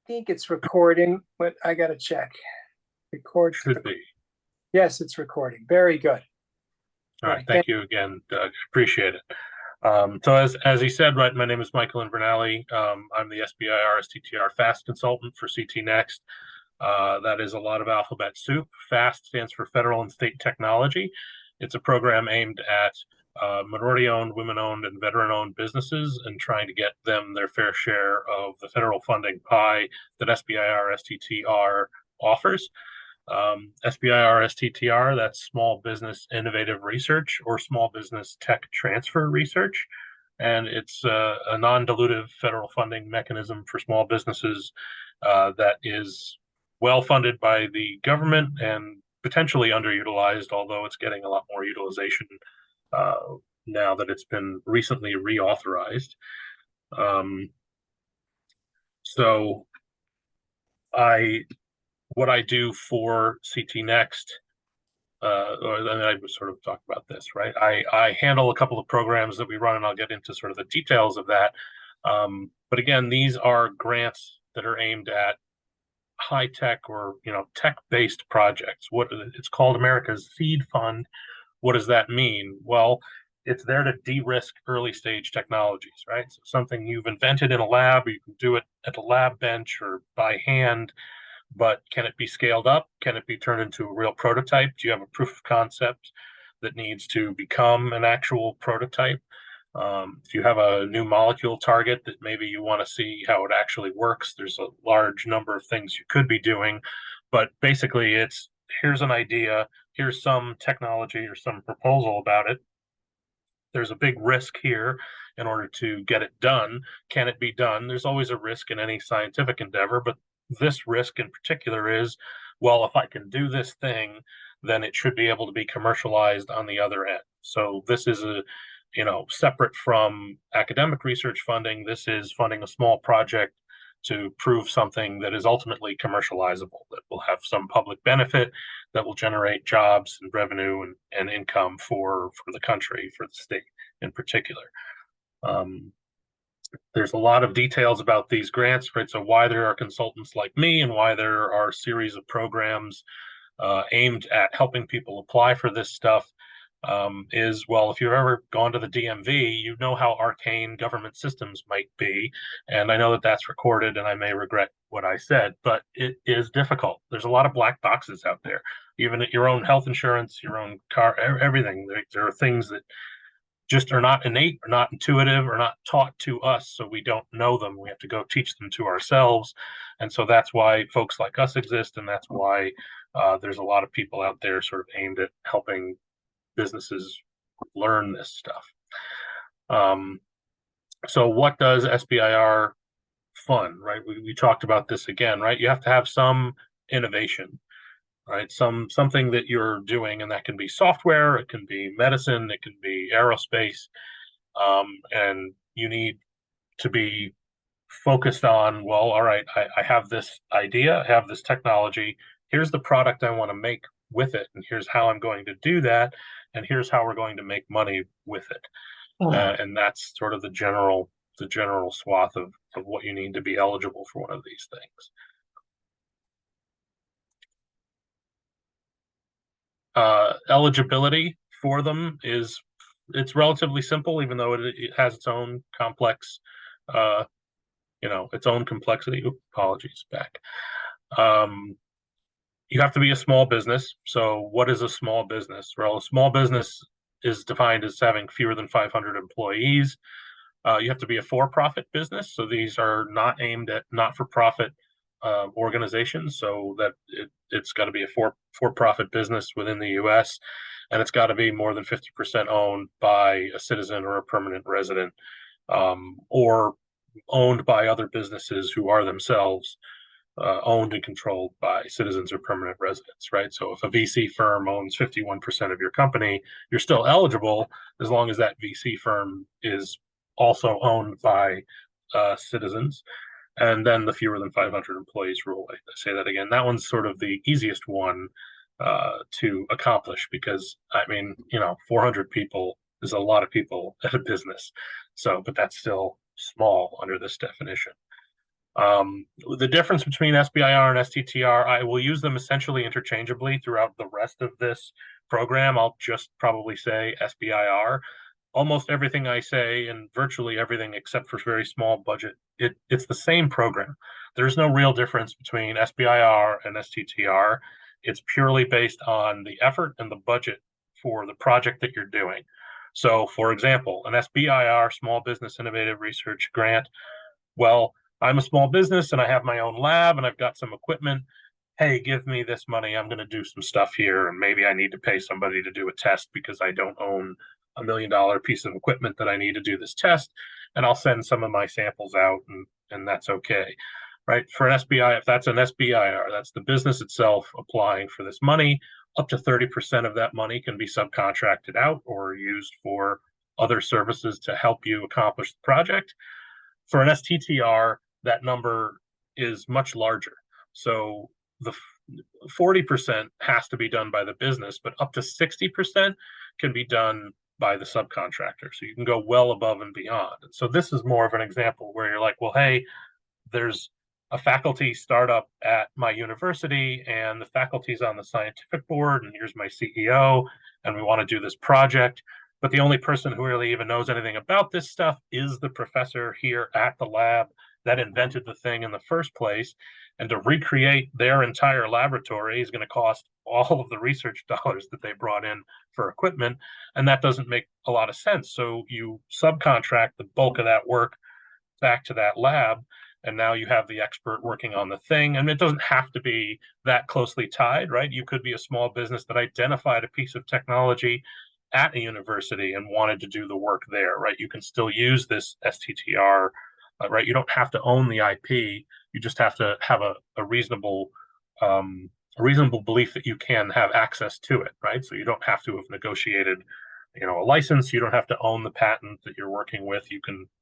think it's recording, but I got to check. Record. Should be. Yes, it's recording. Very good. All All right. right. Thank you again, Doug. Appreciate it. So as he said, right, my name is Michael Invernali. I'm the SBIR STTR FAST consultant for CT Next. That is a lot of alphabet soup. FAST stands for Federal and State Technology. It's a program aimed at minority-owned, women-owned, and veteran-owned businesses and trying to get them their fair share of the federal funding pie that SBIR STTR offers. SBIR STTR, that's Small Business Innovative Research or Small Business Tech Transfer Research. And it's a non-dilutive federal funding mechanism for small businesses that is well funded by the government and potentially underutilized, although it's getting a lot more utilization uh, now that it's been recently reauthorized. Um, so I what I do for CT Next, or then I would sort of talk about this, right? I handle a couple of programs that we run, and I'll get into sort of the details of that. But again, these are grants that are aimed at high tech or tech based projects. What it's called America's Seed Fund. What does that mean? Well, it's there to de-risk early stage technologies, right? So something you've invented in a lab, you can do it at the lab bench or by hand, but can it be scaled up? Can it be turned into a real prototype? Do you have a proof of concept that needs to become an actual prototype? If you have a new molecule target that maybe you want to see how it actually works, there's a large number of things you could be doing. But basically, it's here's an idea, here's some technology or some proposal about it. There's a big risk here in order to get it done. Can it be done? There's always a risk in any scientific endeavor, but this risk in particular is, well, if I can do this thing, then it should be able to be commercialized on the other end. So this is separate from academic research funding. This is funding a small project to prove something that is ultimately commercializable, that will have some public benefit, that will generate jobs and revenue and income for the country, for the state in particular. There's a lot of details about these grants, right? So why there are consultants like me and why there are a series of programs aimed at helping people apply for this stuff is, well, if you've ever gone to the DMV, you know how arcane government systems might be. And I know that that's recorded and I may regret what I said, but it is difficult. There's a lot of black boxes out there. Even your own health insurance, your own car, everything. There are things that just are not innate, or not intuitive, or not taught to us, so we don't know them. We have to go teach them to ourselves, and so that's why folks like us exist, and that's why there's a lot of people out there sort of aimed at helping businesses learn this stuff. So what does SBIR fund, right? We talked about this again, right? You have to have some innovation, right? Something that you're doing, and that can be software, it can be medicine, it can be aerospace, and you need to be focused on, well, all right, I have this idea, I have this technology, here's the product I want to make with it, and here's how I'm going to do that, and here's how we're going to make money with it. And that's sort of the general swath of what you need to be eligible for one of these things. Eligibility for them it's relatively simple, even though it has its own complex, its own complexity. Oops, apologies, back. You have to be a small business. So what is a small business? Well, a small business is defined as having fewer than 500 employees. You have to be a for-profit business. So these are not aimed at not-for-profit organizations. So that it's got to be a for-profit business within the U.S. and it's got to be more than 50% owned by a citizen or a permanent resident, or owned by other businesses who are themselves owned and controlled by citizens or permanent residents, right? So if a VC firm owns 51% of your company, you're still eligible as long as that VC firm is also owned by citizens. And then the fewer than 500 employees rule. I say that again. That one's sort of the easiest one to accomplish because, 400 people is a lot of people at a business. So, but that's still small under this definition. The difference between SBIR and STTR, I will use them essentially interchangeably throughout the rest of this program. I'll just probably say SBIR. Almost everything I say, and virtually everything except for very small budget, it's the same program. There's no real difference between SBIR and STTR. It's purely based on the effort and the budget for the project that you're doing. So, for example, an SBIR, Small Business Innovative Research Grant, well, I'm a small business and I have my own lab and I've got some equipment. Hey, give me this money. I'm going to do some stuff here. And maybe I need to pay somebody to do a test because I don't own $1 million piece of equipment that I need to do this test. And I'll send some of my samples out and that's okay. Right. For an SBI, if that's an SBIR, that's the business itself applying for this money. Up to 30% of that money can be subcontracted out or used for other services to help you accomplish the project. For an STTR, that number is much larger. So the 40% has to be done by the business, but up to 60% can be done by the subcontractor. So you can go well above and beyond. And so this is more of an example where you're like, well, hey, there's a faculty startup at my university and the faculty's on the scientific board and here's my CEO and we want to do this project. But the only person who really even knows anything about this stuff is the professor here at the lab that invented the thing in the first place. And to recreate their entire laboratory is going to cost all of the research dollars that they brought in for equipment. And that doesn't make a lot of sense. So you subcontract the bulk of that work back to that lab. And now you have the expert working on the thing. And it doesn't have to be that closely tied, right? You could be a small business that identified a piece of technology at a university and wanted to do the work there, right? You can still use this STTR, right? You don't have to own the IP. You just have to have a reasonable belief that you can have access to it, right? So you don't have to have negotiated, a license. You don't have to own the patent that you're working with.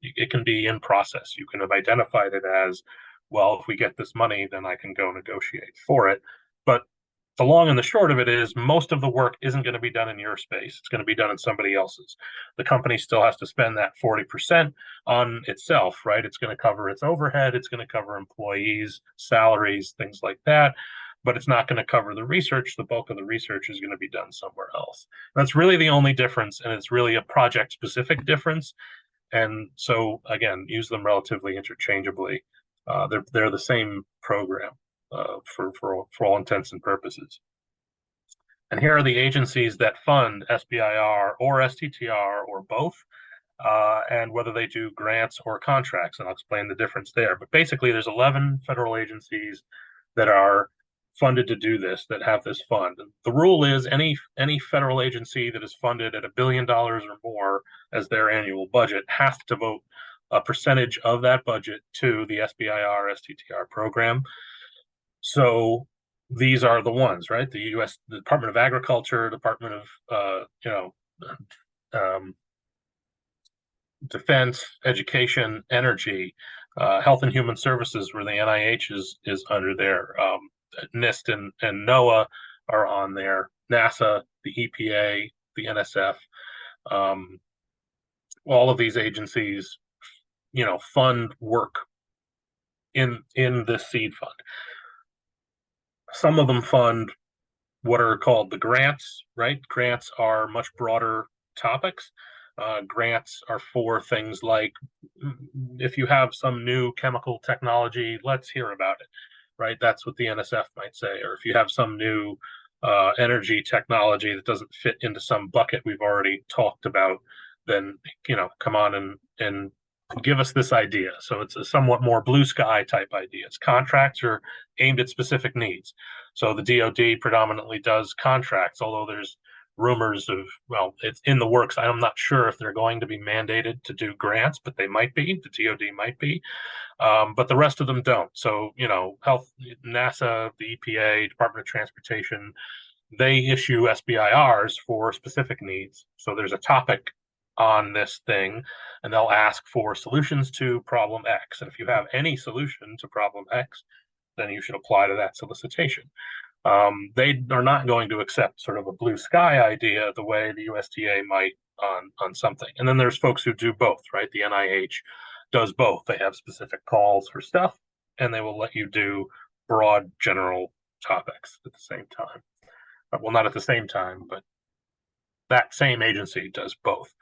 It can be in process. You can have identified it as, well, if we get this money, then I can go negotiate for it. But the long and the short of it is most of the work isn't going to be done in your space. It's going to be done in somebody else's. The company still has to spend that 40% on itself, right? It's going to cover its overhead. It's going to cover employees, salaries, things like that. But it's not going to cover the research. The bulk of the research is going to be done somewhere else. That's really the only difference. And it's really a project specific difference. And so, again, use them relatively interchangeably. They're the same program. For all intents and purposes. And here are the agencies that fund SBIR or STTR or both, and whether they do grants or contracts. And I'll explain the difference there. But basically, there's 11 federal agencies that are funded to do this, that have this fund. And the rule is any federal agency that is funded at $1 billion or more as their annual budget has to devote a percentage of that budget to the SBIR STTR program. So these are the ones, right? The Department of Agriculture, Department of Defense, Education, Energy, Health and Human Services, where the NIH is under there. NIST and NOAA are on there. NASA, the EPA, the NSF. All of these agencies, fund work in this seed fund. Some of them fund what are called the grants, right? Grants are much broader topics. Grants are for things like if you have some new chemical technology, let's hear about it, right? That's what the NSF might say. Or if you have some new energy technology that doesn't fit into some bucket we've already talked about, then, come on and give us this idea. So it's a somewhat more blue sky type ideas. Contracts are aimed at specific needs. So the DoD predominantly does contracts, although there's rumors of, well, it's in the works. I'm not sure if they're going to be mandated to do grants, but they might be. The DoD might be. But the rest of them don't. So, Health, NASA, the EPA, Department of Transportation, they issue SBIRs for specific needs. So there's a topic on this thing, and they'll ask for solutions to problem X. And if you have any solution to problem X, then you should apply to that solicitation. They are not going to accept sort of a blue sky idea the way the USDA might on something. And then there's folks who do both, right? The NIH does both. They have specific calls for stuff, and they will let you do broad general topics at the same time. Well, not at the same time, but that same agency does both.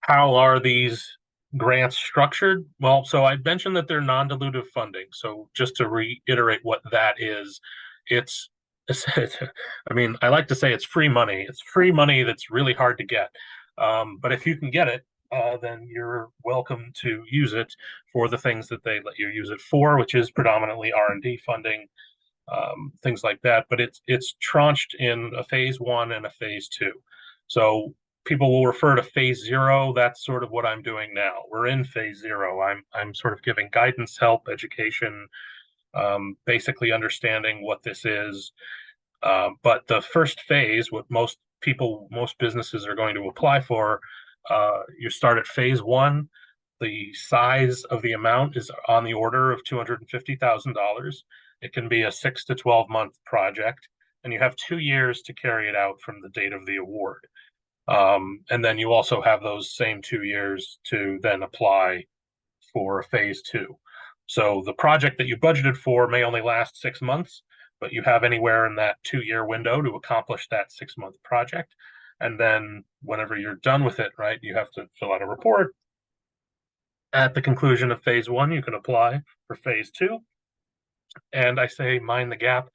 How are these grants structured? Well, so I mentioned that they're non-dilutive funding. So just to reiterate what that is, it's I mean, I like to say it's free money. It's free money that's really hard to get. But if you can get it, then you're welcome to use it for the things that they let you use it for, which is predominantly R&D funding, things like that. But it's tranched in a phase one and a phase two. So people will refer to phase zero. That's sort of what I'm doing now. We're in phase zero. I'm sort of giving guidance, help, education, basically understanding what this is. But the first phase, what most people, most businesses are going to apply for, you start at phase one. The size of the amount is on the order of $250,000. It can be a 6 to 12-month project, and you have 2 years to carry it out from the date of the award. And then you also have those same 2 years to then apply for phase two. So the project that you budgeted for may only last 6 months, but you have anywhere in that 2 year window to accomplish that 6 month project. And then whenever you're done with it, right, you have to fill out a report. At the conclusion of phase one, you can apply for phase two. And I say mind the gap.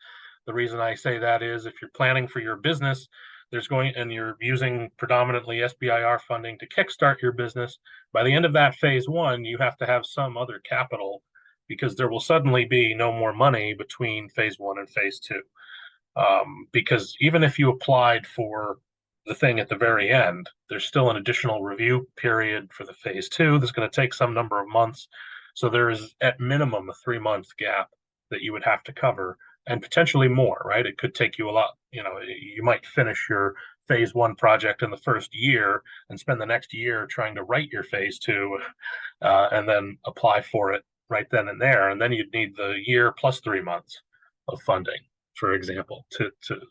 The reason I say that is if you're planning for your business, and you're using predominantly SBIR funding to kickstart your business, by the end of that phase one, you have to have some other capital because there will suddenly be no more money between phase one and phase two. Because even if you applied for the thing at the very end, there's still an additional review period for the phase two that's going to take some number of months. So there is at minimum a 3 month gap that you would have to cover, and potentially more, right? It could take you a lot. You might finish your phase one project in the first year and spend the next year trying to write your phase two, and then apply for it right then and there. And then you'd need the year plus 3 months of funding, for example,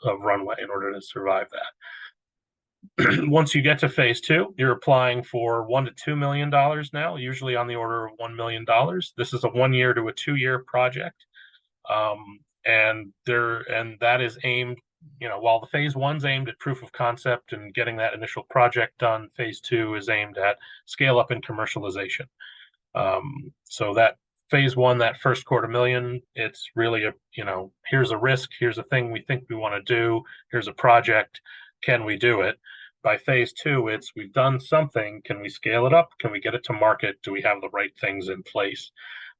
of runway in order to survive that. Once you get to phase two, you're applying for $1 to $2 million now, usually on the order of $1 million. This is a 1 year to a 2 year project. And that is aimed, while the phase one's aimed at proof of concept and getting that initial project done, phase two is aimed at scale up and commercialization. So that phase one, that first $250,000, it's really here's a risk, here's a thing we think we want to do, here's a project, can we do it? By phase two, we've done something, can we scale it up? Can we get it to market? Do we have the right things in place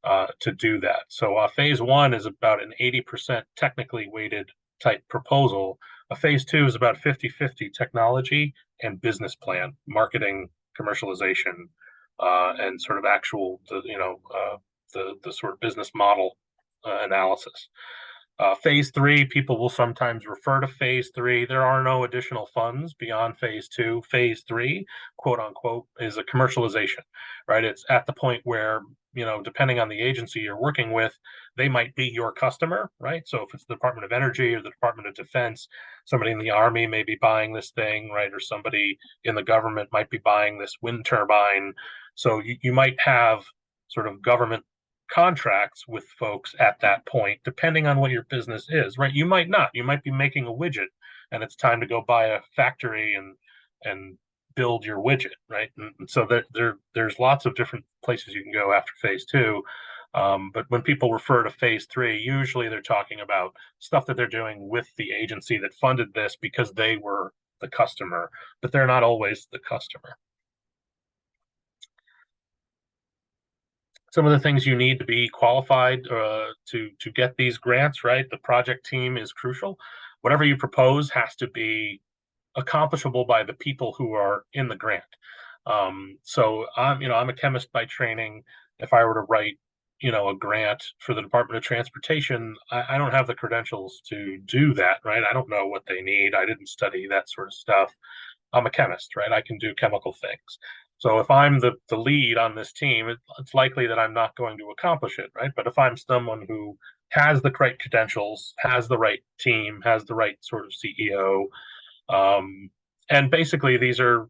to do that? So phase one is about an 80% technically weighted type proposal. A phase two is about 50-50 technology and business plan, marketing, commercialization, and sort of actual, the sort of business model analysis. Phase three, people will sometimes refer to phase three. There are no additional funds beyond phase two. Phase three, quote unquote, is a commercialization, right? It's at the point where, depending on the agency you're working with, they might be your customer, right? So if it's the Department of Energy or the Department of Defense, somebody in the Army may be buying this thing, right? Or somebody in the government might be buying this wind turbine. So you might have sort of government contracts with folks at that point, depending on what your business is, right? You might not. You might be making a widget, and it's time to go buy a factory and build your widget, right? And so there's lots of different places you can go after phase two. But when people refer to phase three, usually they're talking about stuff that they're doing with the agency that funded this because they were the customer, but they're not always the customer. Some of the things you need to be qualified to get these grants, right? The project team is crucial. Whatever you propose has to be accomplishable by the people who are in the grant. So I'm a chemist by training. If I were to write, a grant for the Department of Transportation, I don't have the credentials to do that, right? I don't know what they need. I didn't study that sort of stuff. I'm a chemist, right? I can do chemical things. So if I'm the lead on this team, it's likely that I'm not going to accomplish it, right? But if I'm someone who has the right credentials, has the right team, has the right sort of CEO, and basically these are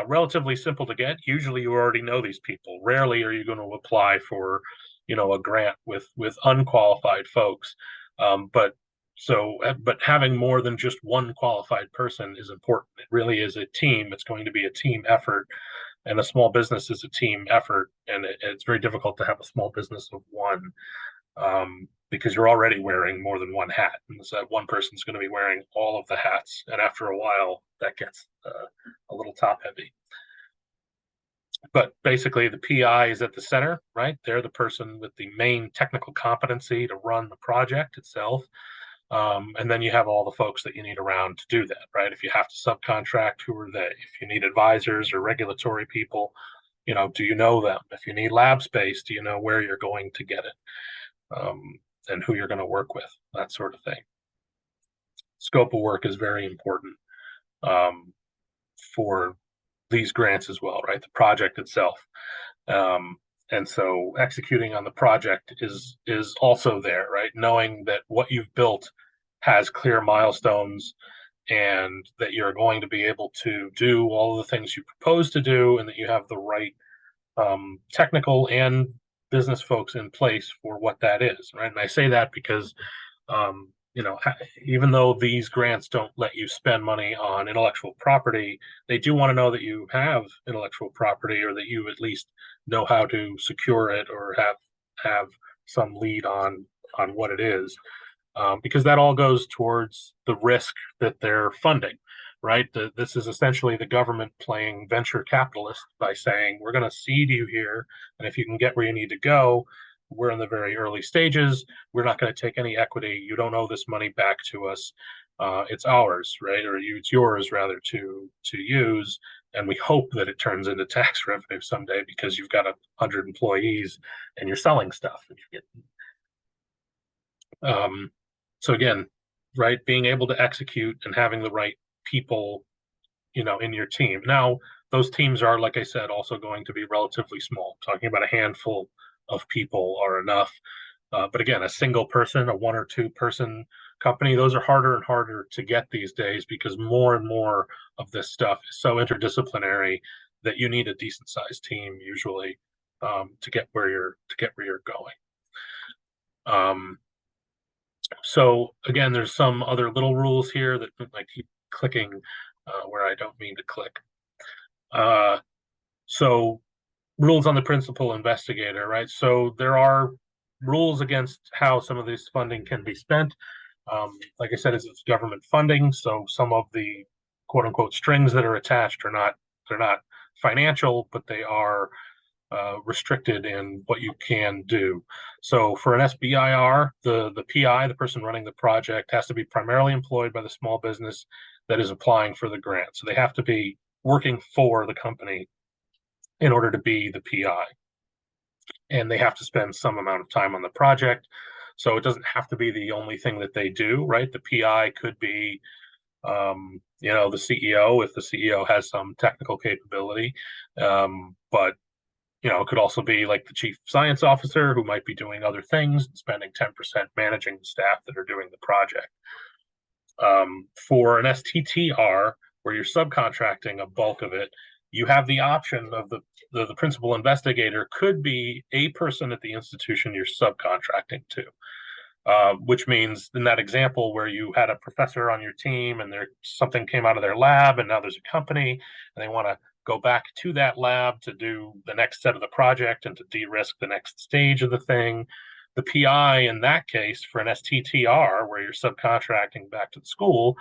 relatively simple to get. Usually you already know these people. Rarely are you going to apply for, a grant with unqualified folks. But having more than just one qualified person is important. It really is a team. It's going to be a team effort, and a small business is a team effort, and it's very difficult to have a small business of one, because you're already wearing more than one hat, and so that one person's going to be wearing all of the hats, and after a while, that gets a little top heavy. But basically, the PI is at the center, right? They're the person with the main technical competency to run the project itself. And then you have all the folks that you need around to do that, right? If you have to subcontract, who are they? If you need advisors or regulatory people, do you know them? If you need lab space, do you know where you're going to get it? And who you're going to work with, that sort of thing. Scope of work is very important for these grants as well, right? The project itself. And so executing on the project is also there, right? Knowing that what you've built has clear milestones and that you're going to be able to do all of the things you propose to do, and that you have the right technical and business folks in place for what that is, right? And I say that because even though these grants don't let you spend money on intellectual property, they do want to know that you have intellectual property, or that you at least know how to secure it, or have some lead on what it is, because that all goes towards the risk that they're funding, right? This is essentially the government playing venture capitalist by saying, we're going to seed you here, and if you can get where you need to go, we're in the very early stages. We're not going to take any equity. You don't owe this money back to us. It's ours, right? Or it's yours rather to use. And we hope that it turns into tax revenue someday, because you've got 100 employees and you're selling stuff. And you get, so again, right, being able to execute and having the right people, in your team. Now, those teams are, like I said, also going to be relatively small. Talking about a handful of people are enough. But again, a single person, a 1 or 2 person company, those are harder and harder to get these days, because more and more of this stuff is so interdisciplinary that you need a decent sized team usually to get where you're going. So again, there's some other little rules here that I keep clicking where I don't mean to click. So rules on the principal investigator, right? So there are rules against how some of this funding can be spent. Like I said, it's government funding, so some of the quote unquote strings that are attached they're not financial, but they are restricted in what you can do. So for an SBIR, the PI, the person running the project, has to be primarily employed by the small business that is applying for the grant. So they have to be working for the company in order to be the PI. And they have to spend some amount of time on the project. So it doesn't have to be the only thing that they do, right? The PI could be, the CEO, if the CEO has some technical capability. But it could also be like the chief science officer, who might be doing other things and spending 10% managing the staff that are doing the project. For an STTR, where you're subcontracting a bulk of it, you have the option of the principal investigator could be a person at the institution you're subcontracting to. Which means in that example where you had a professor on your team and something came out of their lab, and now there's a company and they want to go back to that lab to do the next set of the project and to de-risk the next stage of the thing. The PI in that case for an STTR, where you're subcontracting back to the school,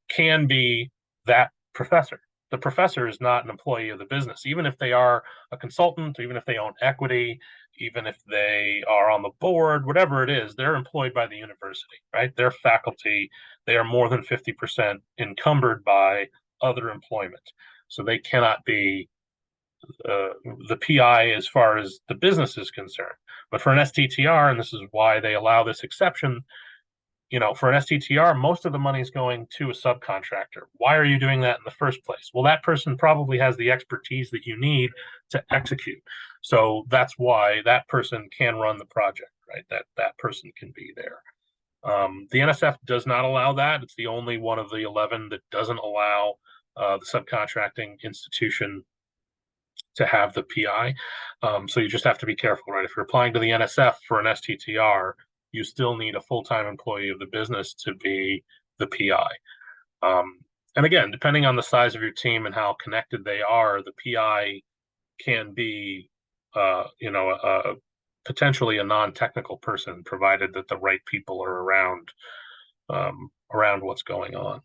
can be that professor. The professor is not an employee of the business, even if they are a consultant, even if they own equity, even if they are on the board, whatever it is, they're employed by the university, right? They're faculty. They are more than 50% encumbered by other employment. So they cannot be the PI as far as the business is concerned. But for an STTR, and this is why they allow this exception, for an STTR, most of the money is going to a subcontractor. Why are you doing that in the first place? Well, that person probably has the expertise that you need to execute. So that's why that person can run the project, right? That person can be there. The NSF does not allow that. It's the only one of the 11 that doesn't allow the subcontracting institution to have the PI. So you just have to be careful, right? If you're applying to the NSF for an STTR, you still need a full-time employee of the business to be the PI. And again, depending on the size of your team and how connected they are, the PI can be, potentially a non-technical person, provided that the right people are around what's going on.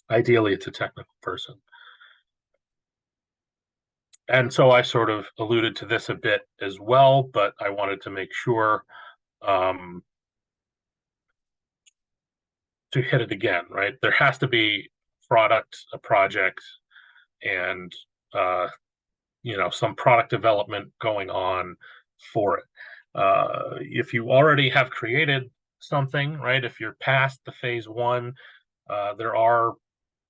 Ideally, it's a technical person. And so I sort of alluded to this a bit as well, but I wanted to make sure to hit it again, right? There has to be a project, and some product development going on for it. If you already have created something, right? If you're past the phase one, there are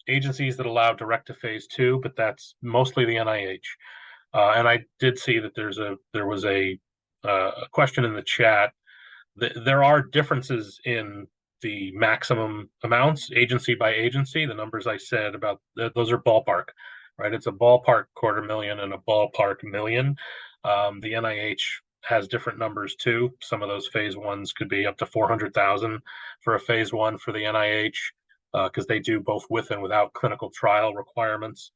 agencies that allow direct to phase two, but that's mostly the NIH. And I did see that there was a question in the chat. There are differences in the maximum amounts agency by agency. The numbers I said about those are ballpark, right? It's a ballpark $250,000 and a ballpark million. The NIH has different numbers too. Some of those phase ones could be up to 400,000 for a phase one for the NIH, because they do both with and without clinical trial requirements.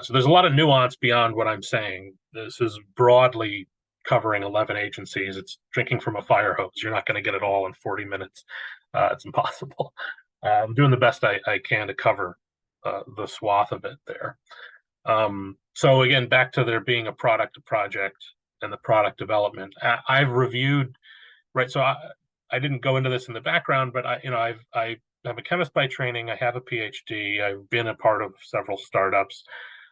So there's a lot of nuance beyond what I'm saying. This is broadly covering 11 agencies. It's drinking from a fire hose. You're not going to get it all in 40 minutes. It's impossible. I'm doing the best I can to cover the swath of it there. So again, back to there being a project and the product development. I've reviewed, right? So I didn't go into this in the background, but I'm a chemist by training. I have a PhD. I've been a part of several startups.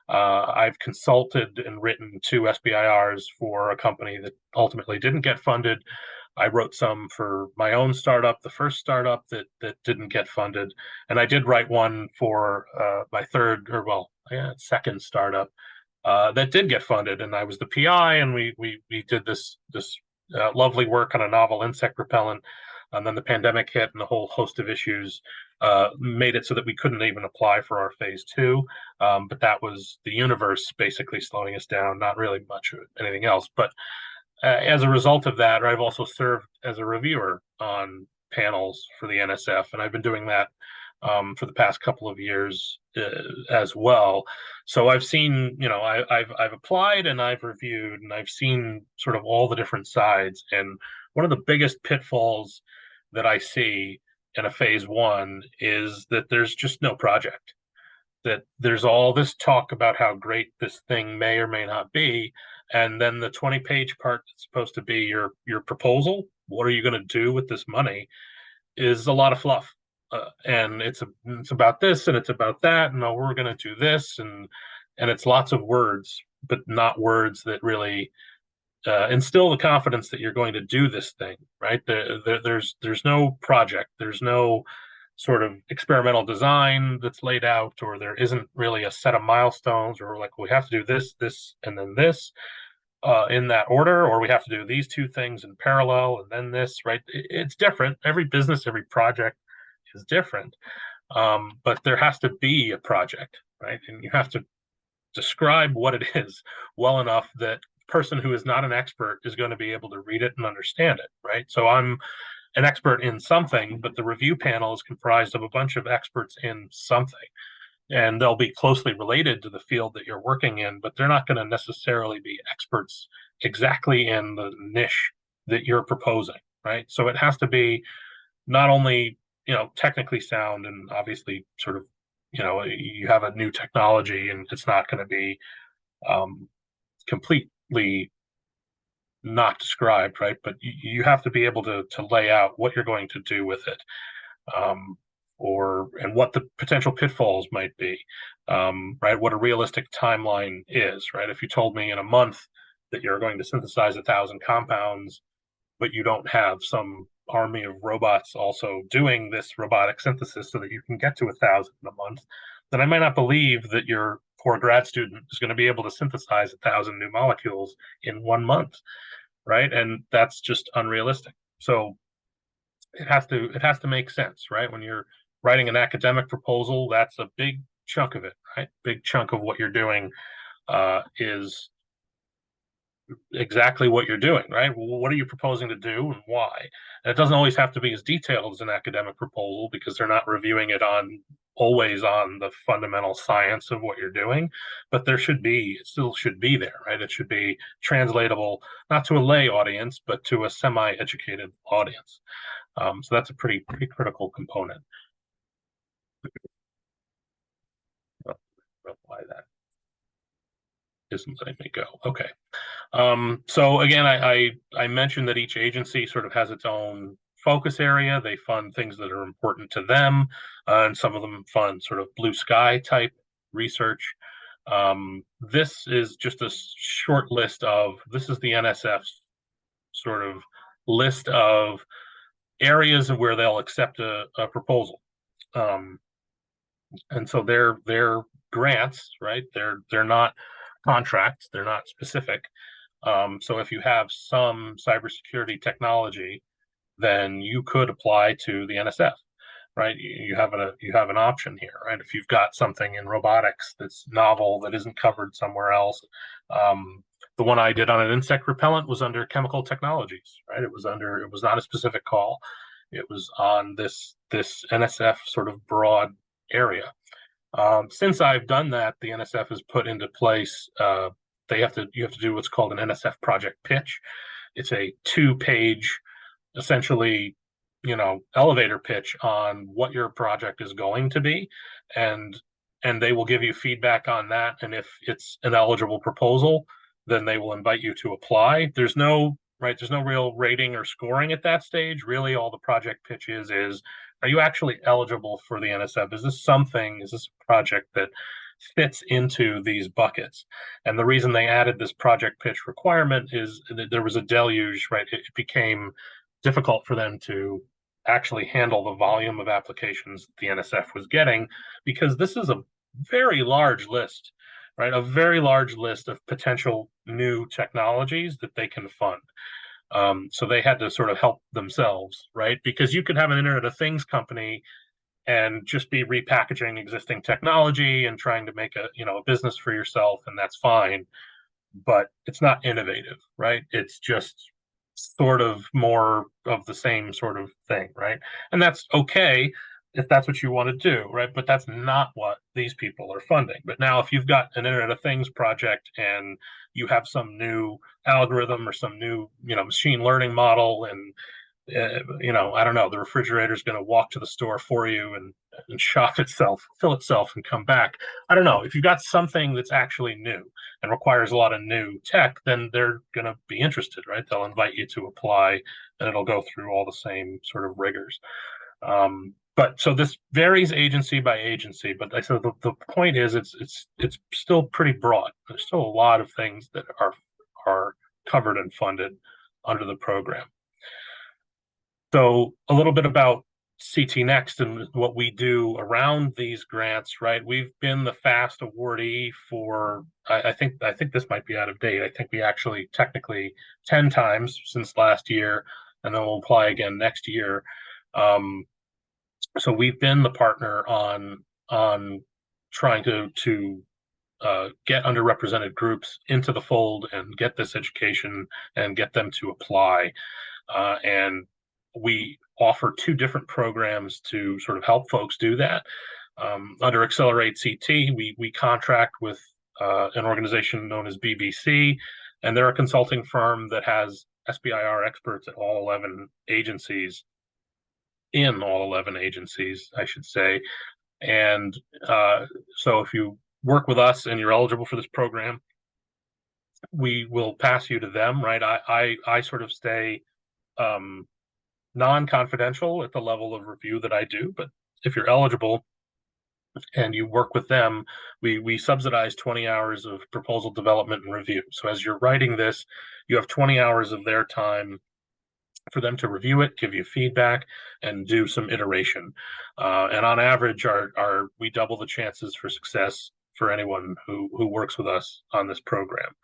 I've consulted and written 2 SBIRs for a company that ultimately didn't get funded. I wrote some for my own startup, the first startup that didn't get funded, and I did write one for my second startup that did get funded, and I was the PI, and we did this lovely work on a novel insect repellent. And then the pandemic hit, and a whole host of issues made it so that we couldn't even apply for our phase two. But that was the universe basically slowing us down, not really much of anything else. But as a result of that, I've also served as a reviewer on panels for the NSF, and I've been doing that for the past couple of years as well. So I've seen, I've applied and I've reviewed, and I've seen sort of all the different sides. And one of the biggest pitfalls that I see in a phase one is that there's just no project. That there's all this talk about how great this thing may or may not be, and then the 20-page part that's supposed to be your proposal, what are you going to do with this money, is a lot of fluff. And it's about this and it's about that, and we're going to do this, and it's lots of words, but not words that really instill the confidence that you're going to do this thing, right? There's no project, there's no sort of experimental design that's laid out, or there isn't really a set of milestones, or like, we have to do this, and then this in that order, or we have to do these two things in parallel, and then this, right? It's different. Every business, every project is different. But there has to be a project, right? And you have to describe what it is well enough that person who is not an expert is going to be able to read it and understand it, right? So I'm an expert in something, but the review panel is comprised of a bunch of experts in something, and they'll be closely related to the field that you're working in, but they're not going to necessarily be experts exactly in the niche that you're proposing, right? So it has to be not only, technically sound, and obviously sort of, you have a new technology and it's not going to be completely not described, right? But you have to be able to lay out what you're going to do with it, and what the potential pitfalls might be, right? What a realistic timeline is, right? If you told me in a month that you're going to synthesize 1,000 compounds, but you don't have some army of robots also doing this robotic synthesis so that you can get to 1,000 in a month, then I might not believe that your poor grad student is going to be able to synthesize 1,000 new molecules in 1 month, right? And that's just unrealistic. So it has to make sense, right? When you're writing an academic proposal, that's a big chunk of it, right? Big chunk of what you're doing is exactly what you're doing, right? Well, what are you proposing to do and why? And it doesn't always have to be as detailed as an academic proposal because they're not reviewing it on always on the fundamental science of what you're doing, but there should be, it still should be there, right? It should be translatable, not to a lay audience, but to a semi-educated audience. So that's a pretty critical component. Why that isn't letting me go. Okay. So again, I mentioned that each agency sort of has its own focus area. They fund things that are important to them, and some of them fund sort of blue sky type research. This is just a short list of, this is the NSF's sort of list of areas where they'll accept a proposal. And so they're grants, right? They're not contracts, they're not specific. So if you have some cybersecurity technology, then you could apply to the NSF, right? You have an option here, right? If you've got something in robotics that's novel that isn't covered somewhere else. The one I did on an insect repellent was under chemical technologies, right? It was not a specific call. It was on this NSF sort of broad area. Since I've done that, the NSF has put into place, you have to do what's called an NSF project pitch. It's a 2-page, essentially, elevator pitch on what your project is going to be, and they will give you feedback on that. And if it's an eligible proposal, then they will invite you to apply. There's no real rating or scoring at that stage. Really, all the project pitch is are you actually eligible for the NSF? Is this a project that fits into these buckets? And the reason they added this project pitch requirement is that there was a deluge, right? It became difficult for them to actually handle the volume of applications the NSF was getting, because this is a very large list, right? A very large list of potential new technologies that they can fund. So they had to sort of help themselves, right? Because you could have an Internet of Things company and just be repackaging existing technology and trying to make a business for yourself, and that's fine, but it's not innovative, right? It's just sort of more of the same sort of thing, right? And that's okay if that's what you want to do, right? But that's not what these people are funding. But now if you've got an Internet of Things project and you have some new algorithm or some new machine learning model, and I don't know, the refrigerator is going to walk to the store for you and shop itself, fill itself, and come back. I don't know. If you've got something that's actually new and requires a lot of new tech, then they're going to be interested, right? They'll invite you to apply, and it'll go through all the same sort of rigors. But so this varies agency by agency. But so the point is, it's still pretty broad. There's still a lot of things that are covered and funded under the program. So a little bit about CT Next and what we do around these grants, right? We've been the FAST awardee for, I think this might be out of date. I think we actually technically 10 times since last year, and then we'll apply again next year. So we've been the partner on trying to get underrepresented groups into the fold and get this education and get them to apply. And we offer 2 different programs to sort of help folks do that. Under Accelerate CT, we contract with an organization known as BBC, and they're a consulting firm that has SBIR experts at all 11 agencies, I should say. And so if you work with us and you're eligible for this program, we will pass you to them, right? I sort of stay non-confidential at the level of review that I do, but if you're eligible and you work with them, we subsidize 20 hours of proposal development and review. So as you're writing this, you have 20 hours of their time for them to review it, give you feedback, and do some iteration. And on average, we double the chances for success for anyone who works with us on this program.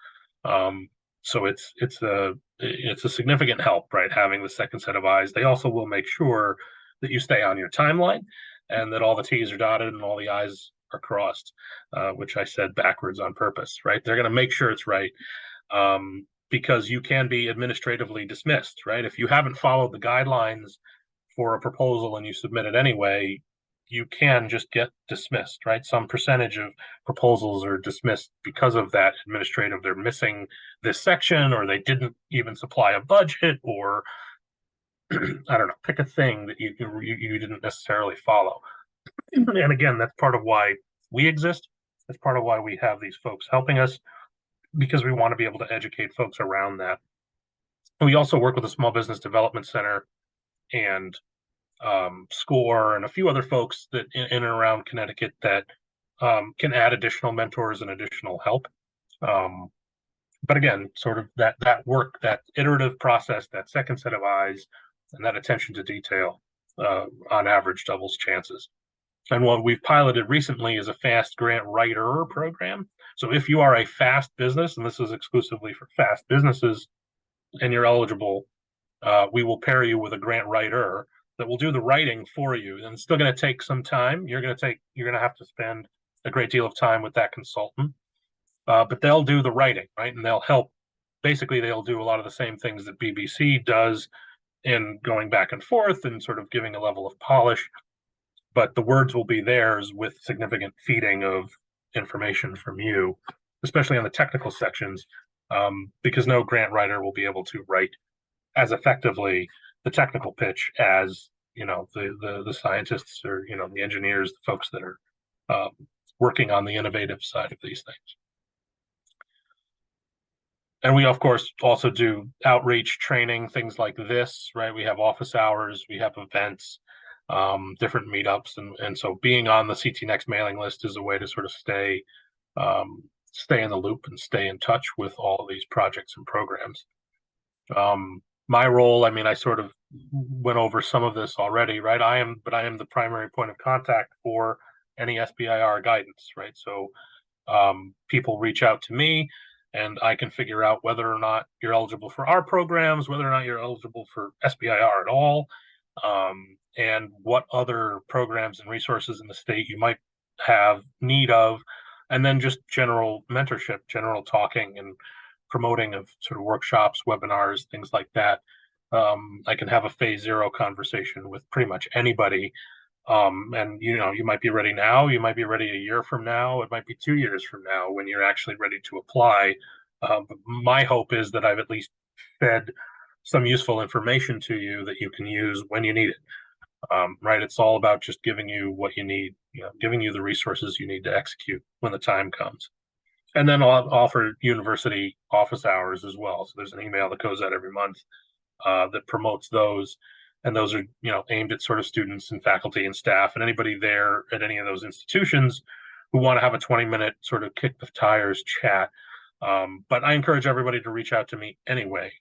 So it's a significant help, right? Having the second set of eyes. They also will make sure that you stay on your timeline and that all the T's are dotted and all the I's crossed, which I said backwards on purpose, right? They're going to make sure it's right, because you can be administratively dismissed, right? If you haven't followed the guidelines for a proposal and you submit it anyway, you can just get dismissed, right? Some percentage of proposals are dismissed because of that administrative. They're missing this section, or they didn't even supply a budget, or I don't know, pick a thing that you didn't necessarily follow. And again, that's part of why we exist. That's part of why we have these folks helping us, because we want to be able to educate folks around that. And we also work with a small business development center and SCORE and a few other folks that in and around Connecticut that can add additional mentors and additional help. But again, sort of that work, that iterative process, that second set of eyes, and that attention to detail, on average doubles chances. And what we've piloted recently is a fast grant writer program. So if you are a fast business, and this is exclusively for fast businesses, and you're eligible, we will pair you with a grant writer that will do the writing for you. And it's still going to take some time. You're going to have to spend a great deal of time with that consultant, but they'll do the writing, right? And they'll help. Basically, they'll do a lot of the same things that BBC does in going back and forth and sort of giving a level of polish. But the words will be theirs with significant feeding of information from you, especially on the technical sections, because no grant writer will be able to write as effectively the technical pitch as the scientists, or the engineers, the folks that are working on the innovative side of these things. And we, of course, also do outreach training, things like this, right? We have office hours, we have events, different meetups, and so being on the CT Next mailing list is a way to sort of stay in the loop and stay in touch with all of these projects and programs. My role, I mean, I sort of went over some of this already, right? I am the primary point of contact for any SBIR guidance, right? So people reach out to me, and I can figure out whether or not you're eligible for our programs, whether or not you're eligible for SBIR at all, and what other programs and resources in the state you might have need of, and then just general mentorship, general talking and promoting of sort of workshops, webinars, things like that. I can have a phase zero conversation with pretty much anybody. And you might be ready now, you might be ready a year from now, it might be 2 years from now when you're actually ready to apply. But my hope is that I've at least fed some useful information to you that you can use when you need it. Right? It's all about just giving you what you need, giving you the resources you need to execute when the time comes. And then I'll offer university office hours as well. So there's an email that goes out every month that promotes those. And those are, aimed at sort of students and faculty and staff and anybody there at any of those institutions who want to have a 20-minute sort of kick the tires chat. But I encourage everybody to reach out to me anyway,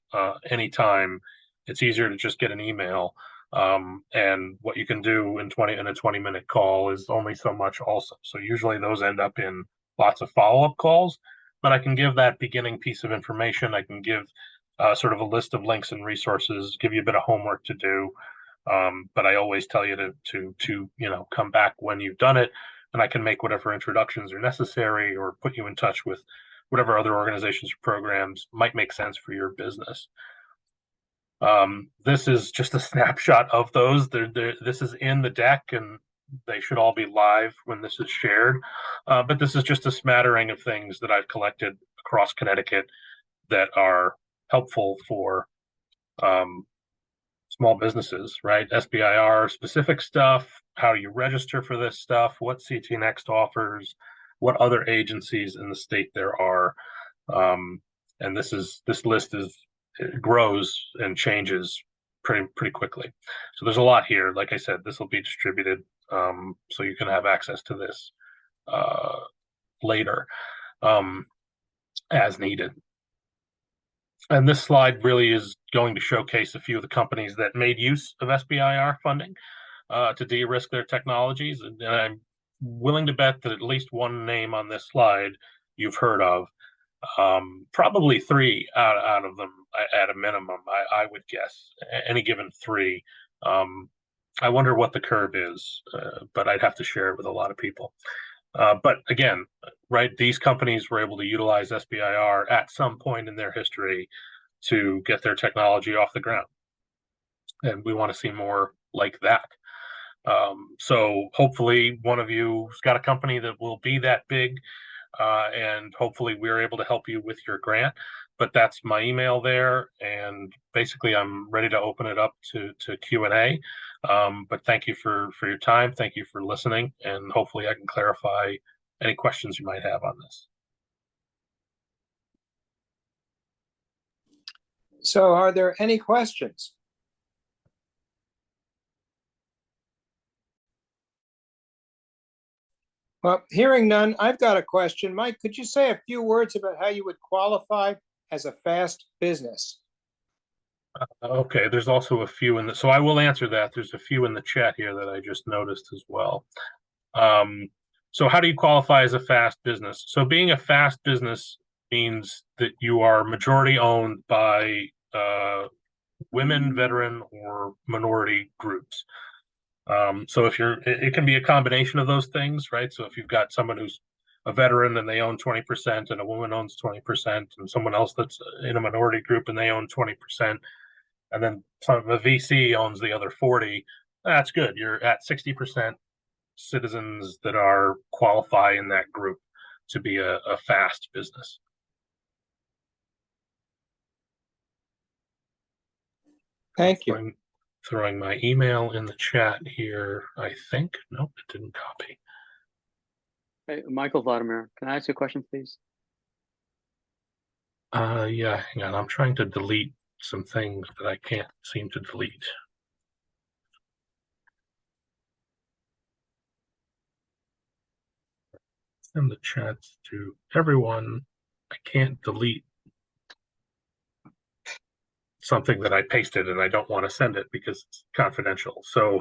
anytime. It's easier to just get an email. And what you can do in a 20-minute call is only so much also. So usually those end up in lots of follow-up calls, but I can give that beginning piece of information. I can give sort of a list of links and resources, give you a bit of homework to do. But I always tell you to come back when you've done it, and I can make whatever introductions are necessary or put you in touch with whatever other organizations or programs might make sense for your business. This is just a snapshot of those. This is in the deck, and they should all be live when this is shared. But this is just a smattering of things that I've collected across Connecticut that are helpful for small businesses, right? SBIR specific stuff. How do you register for this stuff? What CT Next offers? What other agencies in the state there are? And this list grows and changes pretty quickly. So there's a lot here. Like I said, this will be distributed, so you can have access to this later as needed. And this slide really is going to showcase a few of the companies that made use of SBIR funding to de-risk their technologies. And I'm willing to bet that at least one name on this slide you've heard of. Probably three out of them at a minimum, I would guess, any given three. I wonder what the curve is, but I'd have to share it with a lot of people. But again, right, these companies were able to utilize SBIR at some point in their history to get their technology off the ground. And we want to see more like that. So hopefully one of you's got a company that will be that big, and hopefully we're able to help you with your grant. But that's my email there, and basically I'm ready to open it up to Q&A. But thank you for your time. Thank you for listening, and hopefully I can clarify any questions you might have on this. So are there any questions? Well, hearing none, I've got a question. Mike, could you say a few words about how you would qualify as a fast business? Okay, there's also a few in the, so I will answer that. There's a few in the chat here that I just noticed as well. So how do you qualify as a fast business? So being a fast business means that you are majority owned by women, veteran, or minority groups. So if it can be a combination of those things, right? So if you've got someone who's a veteran and they own 20%, and a woman owns 20%, and someone else that's in a minority group and they own 20%, and then a VC owns the other 40, that's good. You're at 60% citizens that are qualify in that group to be a fast business. Thank you. Throwing my email in the chat here, I think. Nope, it didn't copy. Hey, Michael Vladimir, can I ask you a question, please? Yeah, hang on. I'm trying to delete some things that I can't seem to delete. Send the chats to everyone. I can't delete something that I pasted, and I don't want to send it because it's confidential. So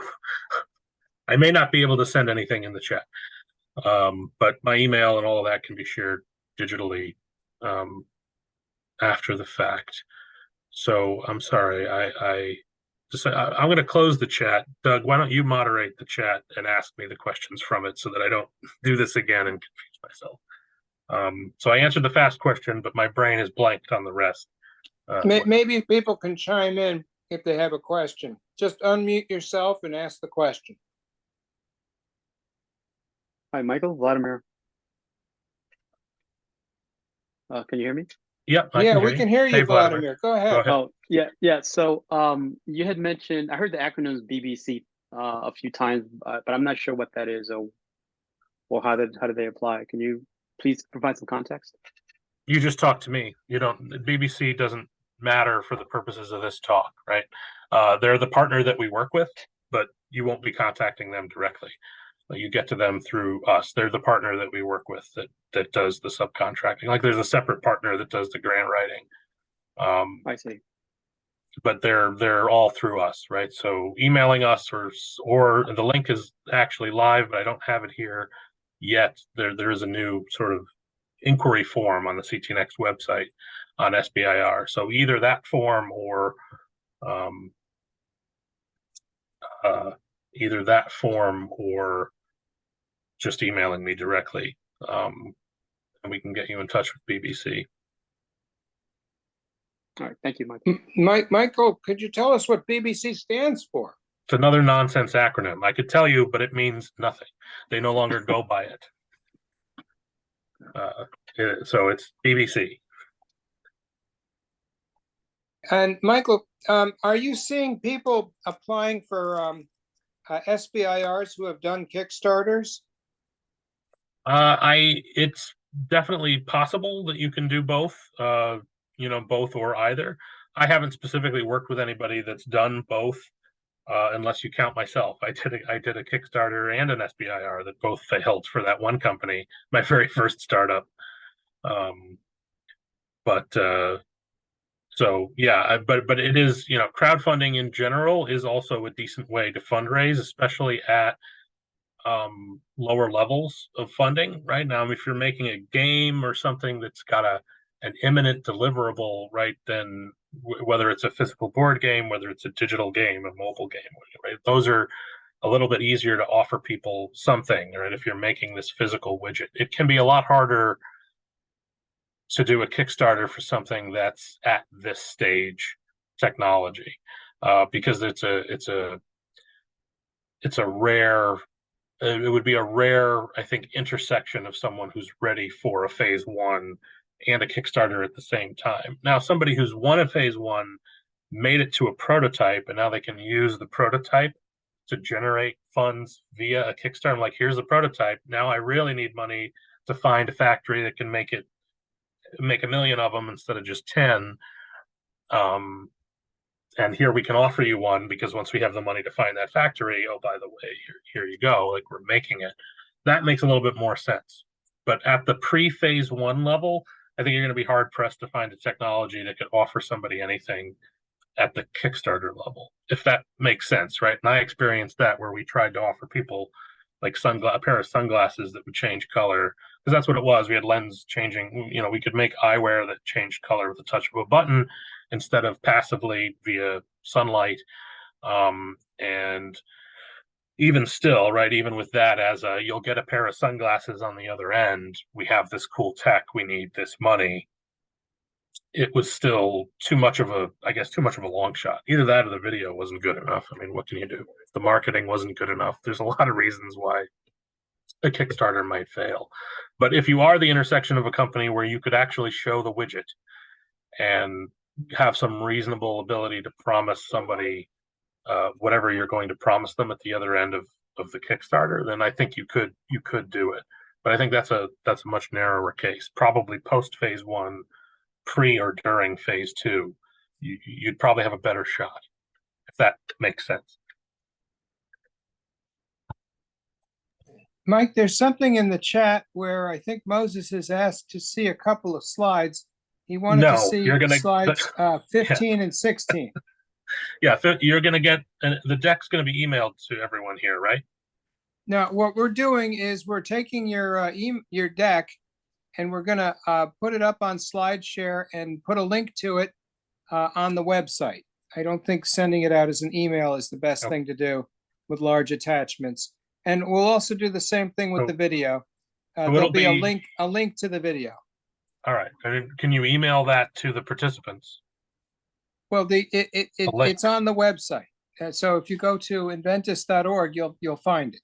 I may not be able to send anything in the chat. But my email and all of that can be shared digitally after the fact. So I'm sorry. I'm going to close the chat. Doug, why don't you moderate the chat and ask me the questions from it so that I don't do this again and confuse myself. So I answered the fast question, but my brain is blanked on the rest. Maybe people can chime in if they have a question. Just unmute yourself and ask the question. Hi, Michael Vladimir. Can you hear me? Yep. Yeah, we can hear you, Hey, Vladimir. Go ahead. Oh, yeah. So, you had mentioned, I heard the acronyms BBC a few times, but I'm not sure what that is, or how do they apply? Can you please provide some context? You just talk to me. You don't. BBC doesn't matter for the purposes of this talk, right? They're the partner that we work with, but you won't be contacting them directly. You get to them through us. They're the partner that we work with that does the subcontracting. Like there's a separate partner that does the grant writing. I see. But they're all through us, right? So emailing us or the link is actually live, but I don't have it here yet. There is a new sort of inquiry form on the CTNext website on SBIR. So either that form or just emailing me directly, and we can get you in touch with BBC. All right, thank you, Michael. Michael, could you tell us what BBC stands for? It's another nonsense acronym. I could tell you, but it means nothing. They no longer go by it. So it's BBC. And Michael, are you seeing people applying for SBIRs who have done Kickstarters? It's definitely possible that you can do both, both or either. I haven't specifically worked with anybody that's done both, unless you count myself. I did a Kickstarter and an SBIR that both failed for that one company, my very first startup. So yeah, but it is, crowdfunding in general is also a decent way to fundraise, especially at lower levels of funding. Right now, if you're making a game or something that's got an imminent deliverable, right, then whether it's a physical board game, whether it's a digital game, a mobile game, right, those are a little bit easier to offer people something, right? If you're making this physical widget, it can be a lot harder to do a Kickstarter for something that's at this stage technology, because it's a rare. It would be a rare, I think, intersection of someone who's ready for a phase one and a Kickstarter at the same time. Now, somebody who's won a phase one, made it to a prototype, and now they can use the prototype to generate funds via a Kickstarter. I'm like, here's the prototype. Now I really need money to find a factory that can make a million of them instead of just 10. And here we can offer you one, because once we have the money to find that factory, oh, by the way, here you go, like, we're making it. That makes a little bit more sense. But at the pre-phase one level, I think you're going to be hard pressed to find a technology that could offer somebody anything at the Kickstarter level, if that makes sense, right? And I experienced that, where we tried to offer people like a pair of sunglasses that would change color, because that's what it was. We had lens changing, we could make eyewear that changed color with the touch of a button instead of passively via sunlight. And even still, right, even with that as you'll get a pair of sunglasses on the other end, we have this cool tech, we need this money. It was still too much of a long shot. Either that or the video wasn't good enough. I mean, what can you do? If the marketing wasn't good enough, there's a lot of reasons why a Kickstarter might fail. But if you are the intersection of a company where you could actually show the widget and have some reasonable ability to promise somebody whatever you're going to promise them at the other end of the Kickstarter, then I think you could do it. But I think that's a much narrower case. Probably post phase one, pre or during phase two, you'd probably have a better shot, if that makes sense. Mike, there's something in the chat where I think Moses has asked to see a couple of slides. He wanted to see slides 15 and 16. Yeah, you're going to get, the deck's going to be emailed to everyone here, right? Now, what we're doing is we're taking your deck, and we're going to put it up on SlideShare and put a link to it on the website. I don't think sending it out as an email is the best thing to do with large attachments. And we'll also do the same thing with the video. There'll be a link to the video. All right. Can you email that to the participants? Well, it's on the website. So if you go to inventus.org, you'll find it.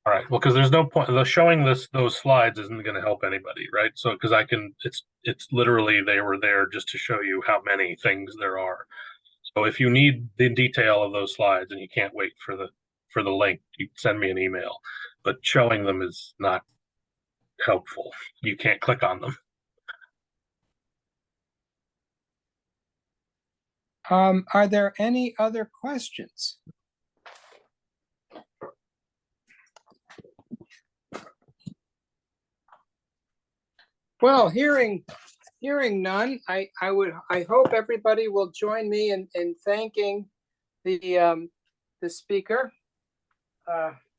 All right. Well, because there's no point. Showing those slides isn't going to help anybody, right? So because it's literally, they were there just to show you how many things there are. So if you need the detail of those slides and you can't wait for the link, you send me an email. But showing them is not helpful. You can't click on them. Are there any other questions? Well, hearing none, I hope everybody will join me in thanking the speaker.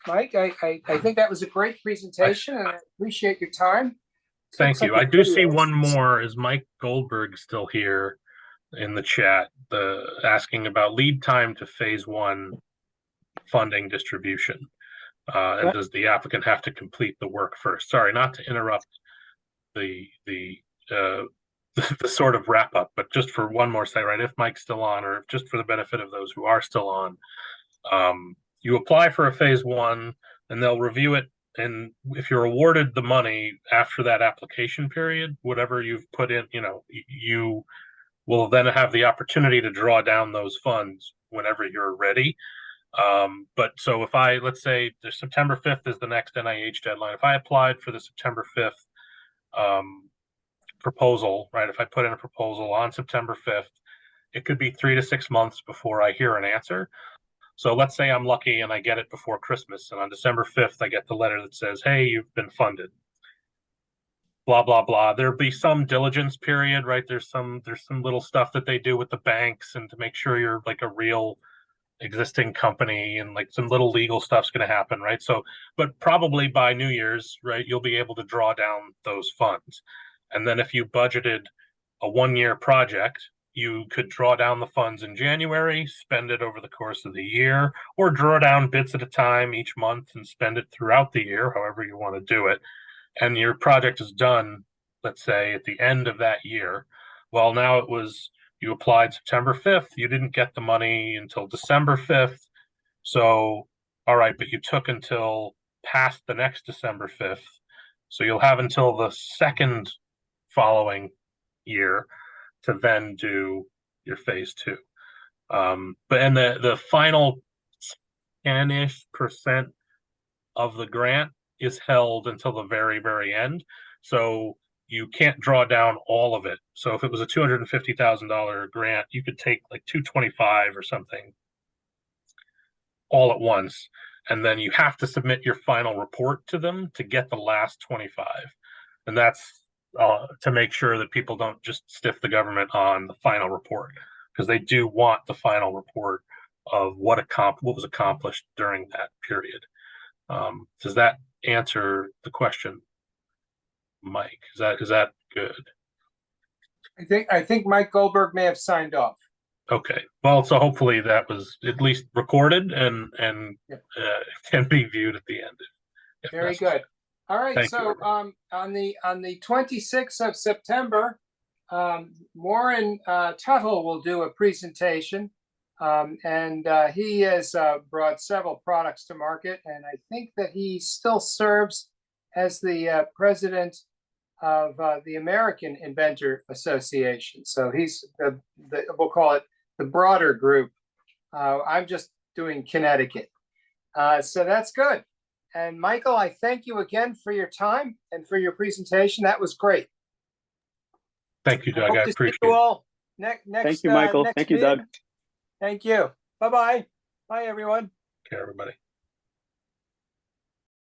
Mike, I think that was a great presentation, and I appreciate your time. Thank you. I do see one more. Is Mike Goldberg still here in the chat, asking about lead time to phase one funding distribution? And does the applicant have to complete the work first? Sorry, not to interrupt the sort of wrap up, but just for one more second, right? If Mike's still on, or just for the benefit of those who are still on, you apply for a phase one, and they'll review it. And if you're awarded the money after that application period, whatever you've put in, you will then have the opportunity to draw down those funds whenever you're ready. But so if let's say the September 5th is the next NIH deadline. If I applied for the September 5th proposal, right? If I put in a proposal on September 5th, it could be 3 to 6 months before I hear an answer. So let's say I'm lucky and I get it before Christmas, and on December 5th, I get the letter that says, hey, you've been funded. Blah, blah, blah. There'll be some diligence period, right? There's some little stuff that they do with the banks, and to make sure you're like a real existing company, and like some little legal stuff's going to happen, right? So, but probably by New Year's, right, you'll be able to draw down those funds. And then if you budgeted a 1-year project, you could draw down the funds in January, spend it over the course of the year, or draw down bits at a time each month and spend it throughout the year, however you want to do it. And your project is done, let's say, at the end of that year. Well, now you applied September 5th, you didn't get the money until December 5th. So, all right, but you took until past the next December 5th. So you'll have until the second following year to then do your phase 2. The final 10-ish% of the grant is held until the very, very end. So you can't draw down all of it. So if it was a $250,000 grant, you could take like 225 or something all at once. And then you have to submit your final report to them to get the last 25. And that's to make sure that people don't just stiff the government on the final report, because they do want the final report of what was accomplished during that period. Does that answer the question, Mike? Is that good? I think Mike Goldberg may have signed off. Okay. Well, so hopefully that was at least recorded and can be viewed at the end. Very good. All right. Thank So you. on the 26th of September, Warren Tuttle will do a presentation, and he has brought several products to market, and I think that he still serves as the president of the American Inventor Association. So he's we'll call it the broader group. I'm just doing Connecticut. So that's good. And Michael, I thank you again for your time and for your presentation. That was great. Thank you, Doug. I appreciate you it. all next. Thank you, Michael. Next Thank you, Doug. Thank you. Bye-bye. Bye, everyone. Take care, everybody.